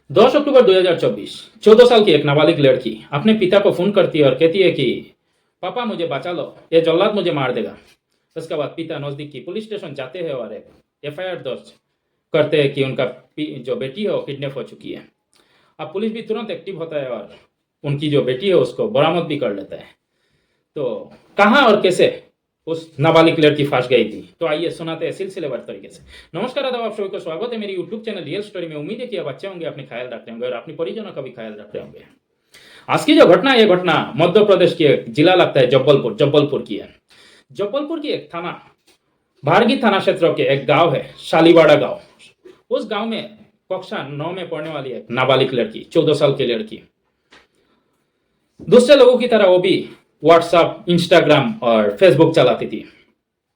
2 अक्टूबर 2024, 14 साल की एक नाबालिग लड़की अपने पिता को फोन करती है और कहती है कि पापा मुझे बचा लो, ये जल्लाद मुझे मार देगा। उसके बाद पिता नजदीक की पुलिस स्टेशन जाते हैं और एक एफआईआर दर्ज करते हैं कि उनका जो बेटी है वो किडनैप हो चुकी है। अब पुलिस भी तुरंत एक्टिव होता है और उनकी जो बेटी है उसको बरामद भी कर लेता है। तो कहाँ और कैसे उस नाबालिग लड़की फंस गई थी, तो आइए सुनाते हैं सिलसिलेवार तरीके से। नमस्कार, आदाब, आप सभी को स्वागत है मेरी यूट्यूब चैनल रियल स्टोरी में। उम्मीद है कि आप अच्छे होंगे, अपने ख्याल रख रहे होंगे और अपने परिजनों का भी ख्याल रख रहे होंगे। आज की जो घटना है, ये घटना मध्य प्रदेश की एक जिला लगता है जब्बलपुर की है। जब्बलपुर की एक थाना, भारगी थाना क्षेत्र के एक गांव है शालीवाड़ा गांव। उस गांव में कक्षा 9 में पढ़ने वाली एक नाबालिग लड़की, 14 साल की लड़की, दूसरे लोगों की तरह वो भी व्हाट्सएप, इंस्टाग्राम और फेसबुक चलाती थी।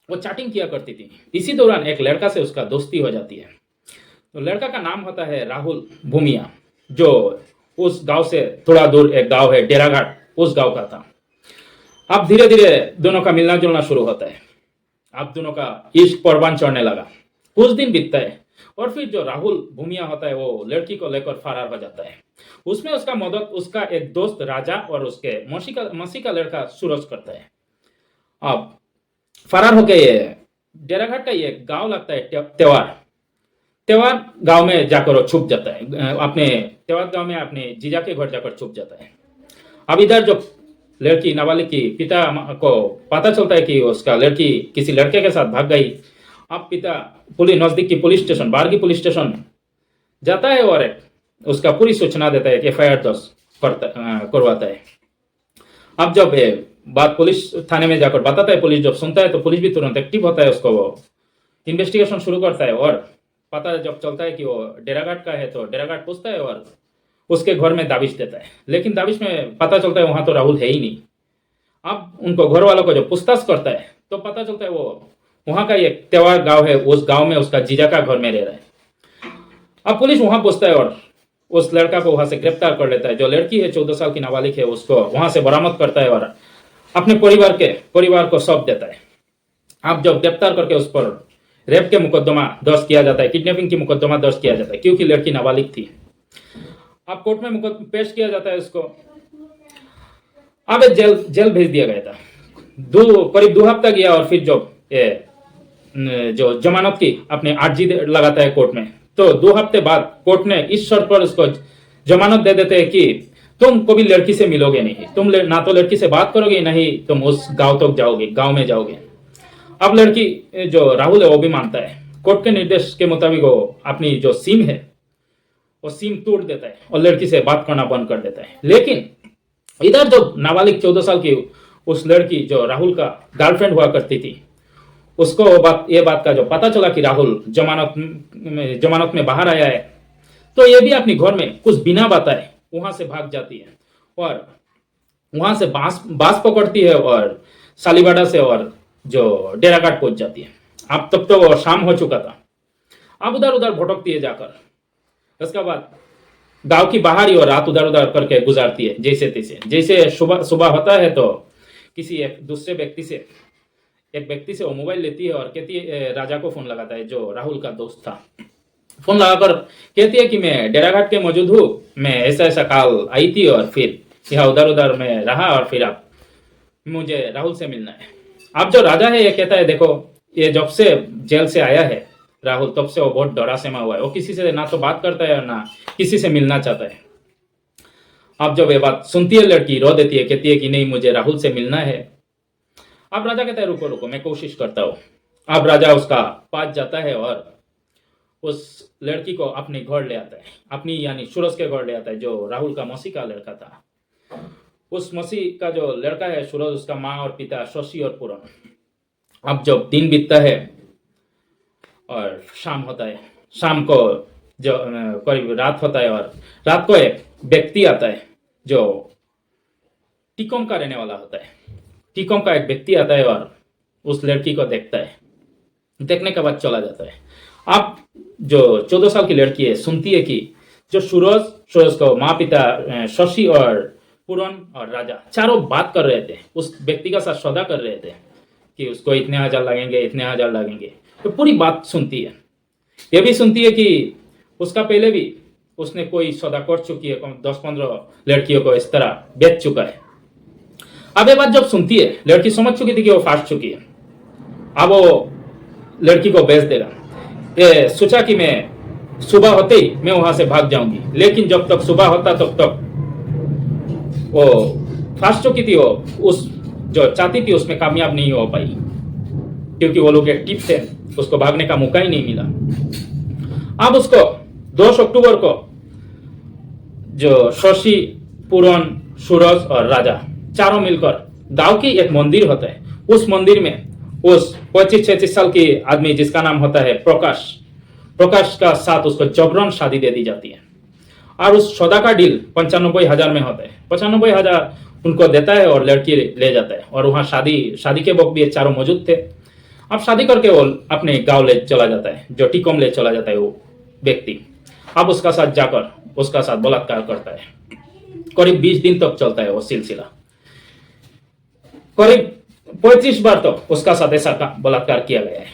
वो चैटिंग किया करती थी। इसी दौरान एक लड़का से उसका दोस्ती हो जाती है। तो लड़का का नाम होता है राहुल भूमिया, जो उस गांव से थोड़ा दूर एक गांव है डेराघाट, उस गांव का था। अब धीरे धीरे दोनों का मिलना जुलना शुरू होता है। अब दोनों का इश्क परवान चढ़ने लगा। कुछ दिन बीतता है और फिर जो राहुल भूमिया होता है वो लड़की को लेकर फरार हो जाता है। उसमें उसका मदद उसका एक दोस्त राजा और उसके मौसी का लड़का सूरज करता है। अब फरार होकर ये डेराघाट का ये गांव लगता है त्योहार गांव में जाकर वो छुप जाता है। अपने त्योहार गांव में अपने जीजा के घर जाकर छुप जाता है। अब इधर जो लड़की नाबालिग की पिता को पता चलता है कि उसका लड़की किसी लड़के के साथ भाग गई। अब पिता नजदीक की पुलिस स्टेशन, बारगी पुलिस स्टेशन जाता है और उसका पूरी सूचना देता है, एफआईआर दर्ज करवाता है। अब जब बात पुलिस थाने में जाकर बताता है, पुलिस जब सुनता है तो पुलिस भी तुरंत एक्टिव होता है, उसको वो इन्वेस्टिगेशन शुरू करता है। और पता जब चलता है कि वो डेराघाट का है तो डेराघाट पूछता है और उसके घर में दाबिश देता है। लेकिन दाबिश में पता चलता है वहां तो राहुल है ही नहीं। अब उनको घर वालों को जो पूछताछ करता है तो पता चलता है वो वहां का एक त्योहार गांव है, उस गांव में उसका जीजा का घर में रह रहा है। अब पुलिस वहां पूछता है और उस लड़का को वहां से गिरफ्तार कर लेता है। जो लड़की है 14 साल की नाबालिग है, उसको वहां से बरामद करता है और अपने परिवार को सौंप देता है। अब जब गिरफ्तार करके उस पर रेप के मुकदमा दर्ज किया जाता है, किडनैपिंग की मुकदमा दर्ज किया जाता है, क्योंकि लड़की नाबालिग थी। अब कोर्ट में पेश किया जाता है उसको। अब जेल भेज दिया गया था। करीब 2 हफ्ता गया और फिर जो जमानत की अपने अर्जी लगाता है कोर्ट में, तो 2 हफ्ते बाद कोर्ट ने इस शर्त पर उसको जमानत दे देते हैं कि तुम कभी लड़की से मिलोगे नहीं, तुम ना तो लड़की से बात करोगे, नहीं तुम उस गांव तक जाओगे, गांव में जाओगे। अब लड़की जो राहुल है वो भी मानता है। कोर्ट के निर्देश के मुताबिक वो अपनी जो सिम है वो सिम तोड़ देता है और लड़की से बात करना बंद कर देता है। लेकिन इधर जो नाबालिग 14 साल की उस लड़की जो राहुल का गर्लफ्रेंड हुआ करती थी, उसको ये बात का जो पता चला कि राहुल जमानत में बाहर आया है, तो ये भी अपनी घर में कुछ बिना बताए वहां से भाग जाती है और वहां से बास पकड़ती है और सालीवाड़ा से और जो डेराघाट पहुंच जाती है। अब तब तो वो शाम हो चुका था। अब उधर उधर भटकती है जाकर। उसके बाद गांव की बाहर ही और रात उधर उधर करके गुजारती है जैसे तैसे। जैसे सुबह होता है तो किसी एक व्यक्ति से वो मोबाइल लेती है और कहती है, राजा को फोन लगाता है जो राहुल का दोस्त था। फोन लगाकर कहती है कि मैं डेराघाट के मौजूद हूँ, मैं ऐसा ऐसा कॉल आई थी और फिर यहाँ उधर उधर में रहा और फिर अब मुझे राहुल से मिलना है। अब जो राजा है ये कहता है, देखो ये जब से जेल से आया है राहुल, तब से वो बहुत डरा सहमा हुआ है, वो किसी से ना तो बात करता है और ना किसी से मिलना चाहता है। अब जब ये बात सुनती है लड़की रो देती है, कहती है कि नहीं मुझे राहुल से मिलना है। अब राजा कहता है रुको रुको मैं कोशिश करता हूँ। अब राजा उसका पास जाता है और उस लड़की को अपने घर ले आता है, अपनी यानी सूरज के घर ले आता है, जो राहुल का मौसी का लड़का था। उस मौसी का जो लड़का है सूरज, उसका माँ और पिता शशि और पूरन। अब जब दिन बीतता है और शाम होता है, शाम को जो करीब रात होता है और रात को एक व्यक्ति आता है जो टीकम का रहने वाला होता है। टीकम का एक व्यक्ति आता है और उस लड़की को देखता है, देखने के बाद चला जाता है। अब जो 14 साल की लड़की है सुनती है कि जो सूरज को माँ पिता शशि और पूरन और राजा चारों बात कर रहे थे, उस व्यक्ति का साथ सौदा कर रहे थे कि उसको इतने हजार लगेंगे, तो पूरी बात सुनती है। ये भी सुनती है कि उसका पहले भी उसने कोई सौदा कर चुकी है, 10-15 लड़कियों को इस तरह बेच चुका है। अब ये बात जब सुनती है, लड़की समझ चुकी थी कि वो फांस चुकी है, अब वो लड़की को बेच देगा। ये सोचा कि मैं सुबह होते ही मैं वहां से भाग जाऊंगी, लेकिन जब तक सुबह होता तब तक वो फांस चुकी थी। वो उस जो चाहती थी उसमें कामयाब नहीं हो पाई, क्योंकि वो लोग एक्टिव थे, उसको भागने का मौका ही नहीं मिला। अब उसको 2 अक्टूबर को जो शशि, पूरन, सूरज और राजा चारों मिलकर गांव की एक मंदिर होता है, उस मंदिर में उस 25-36 साल की आदमी जिसका नाम होता है प्रकाश का साथ उसको जबरन शादी दे दी जाती है। और उस सौदा का डील 95,000 में होता है। 95,000 उनको देता है और लड़की ले जाता है। और वहाँ शादी के वक्त भी ये चारों मौजूद थे। अब शादी करके वो अपने गांव ले चला जाता है, जो टिकोम ले चला जाता है वो व्यक्ति। अब उसका साथ जाकर उसका साथ बलात्कार करता है। करीब 20 दिन तक चलता है वो सिलसिला। करीब 25 बार तो उसका साथ ऐसा बलात्कार किया गया है।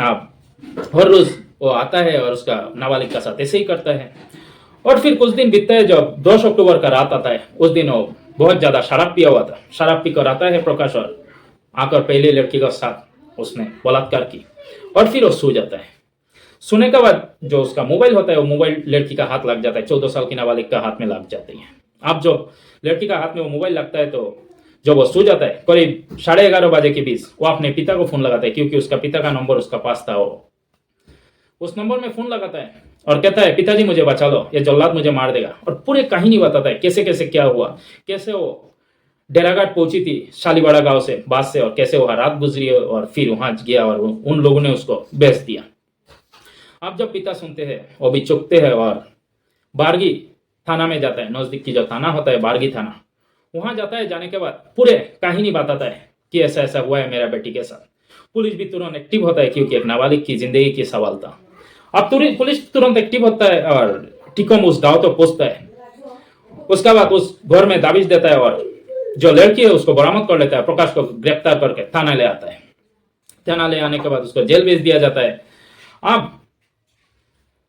अब हर रोज वो आता है और उसका नाबालिग का साथ ऐसे ही करता है। और फिर कुछ दिन बीतता है, जब 2 अक्टूबर का रात आता है, उस दिन वो बहुत ज्यादा शराब पिया हुआ था। शराब पीकर आता है प्रकाश और आकर पहले लड़की का साथ उसने बलात्कार की और फिर वो सो जाता है। सोने के बाद जो उसका मोबाइल होता है, वो मोबाइल लड़की का हाथ लग जाता है। 14 साल की नाबालिग का हाथ में लग जाती है। अब जो लड़की का हाथ में वो मोबाइल लगता है, तो जब वो सो जाता है करीब 11:30 बजे के बीच वो अपने पिता को फोन लगाता है, क्योंकि उसका पिता का नंबर उसका पास था। वो उस नंबर में फोन लगाता है और कहता है, पिताजी मुझे बचा लो, ये जल्लाद मुझे मार देगा। और पूरे कहानी बताता है कैसे कैसे क्या हुआ, कैसे वो डेराघाट पहुंची थी शालीवाड़ा गांव से बस से, और कैसे वहां रात गुजरी और फिर वहां गया और उन लोगों ने उसको बेच दिया। अब जब पिता सुनते हैं वो भी चुपते हैं और बारगी थाना में जाता है। नजदीक की जो थाना होता है बारगी थाना, वहां जाता है। जाने के बाद पूरे कहानी बताता है कि ऐसा ऐसा हुआ है मेरा बेटी के साथ। पुलिस भी तुरंत एक्टिव होता है, क्योंकि एक नाबालिग की जिंदगी की सवाल था। अब पुलिस तुरंत एक्टिव होता है और टिकोम उस गांव तो पहुंचता है। उसके बाद उस घर में दाबिश देता है और जो लड़की है उसको बरामद कर लेता है। प्रकाश को गिरफ्तार करके थाना ले आता है। थाना ले आने के बाद उसको जेल भेज दिया जाता है। अब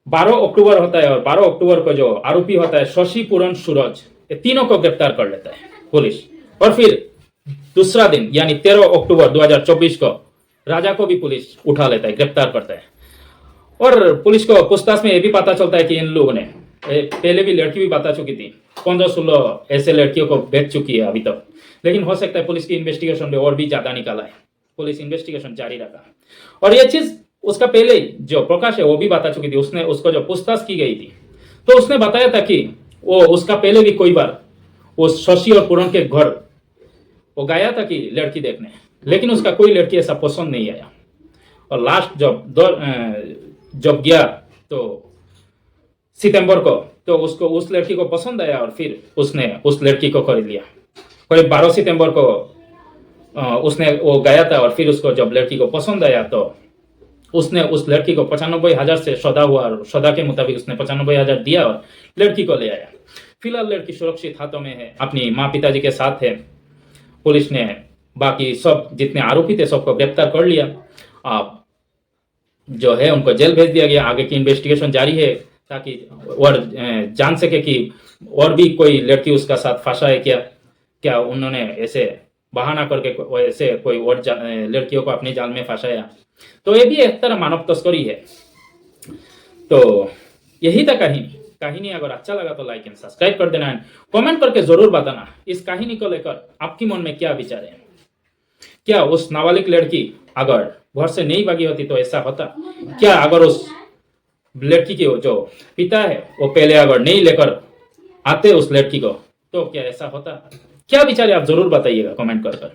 12 अक्टूबर होता है और 12 अक्टूबर को जो आरोपी होता है शशि, पूरन, सूरज, ये तीनों को गिरफ्तार कर लेता है पुलिस। और फिर दूसरा दिन यानी 13 अक्टूबर 2024 को राजा को भी पुलिस उठा लेता है, गिरफ्तार करता है। और पुलिस को पूछताछ में यह भी पता चलता है कि इन लोगों ने पहले भी लड़की भी बता चुकी थी, 15-16 ऐसे लड़कियों को बेच चुकी है अभी तक। लेकिन हो सकता है पुलिस की इन्वेस्टिगेशन में और भी ज्यादा निकाला है। पुलिस इन्वेस्टिगेशन जारी रखा। और यह चीज उसका पहले जो प्रकाश है वो भी बता चुकी थी। उसको जो पूछताछ की गई थी, तो उसने बताया था कि वो उसका पहले भी कोई बार वो शशि और पूरन के घर वो गया था कि लड़की देखने, लेकिन उसका कोई लड़की ऐसा पसंद नहीं आया। और लास्ट जब गया तो सितंबर को, तो उसको उस लड़की को पसंद आया और फिर उसने उस लड़की को खरीद लिया। करीब 12 सितंबर को उसने वो गया था और फिर उसको जब लड़की को पसंद आया तो उसने उस लड़की को 95,000 से सौदा हुआ और सौदा के मुताबिक उसने 95,000 दिया और लड़की को ले आया। फिलहाल लड़की सुरक्षित हाथों में है, अपनी माँ पिताजी के साथ है। पुलिस ने बाकी सब जितने आरोपी थे सबको गिरफ्तार कर लिया। अब जो है उनको जेल भेज दिया गया। आगे की इन्वेस्टिगेशन जारी है ताकि और जान सके कि और भी कोई लड़की उसका साथ फंसा है क्या उन्होंने ऐसे बहाना करके ऐसे कोई और लड़कियों को अपने जाल में फंसाया। तो ये भी एक तरह मानव तस्करी है। तो यही था कहानी अगर अच्छा लगा तो लाइक एंड सब्सक्राइब कर देना। कमेंट करके जरूर बताना इस कहानी को लेकर आपकी मन में क्या विचार है। क्या उस नाबालिग लड़की अगर घर से नहीं भागी होती तो ऐसा होता? क्या अगर उस लड़की के जो पिता है वो पहले अगर नहीं लेकर आते उस लड़की को तो क्या ऐसा होता? क्या विचार है आप जरूर बताइएगा कमेंट कर।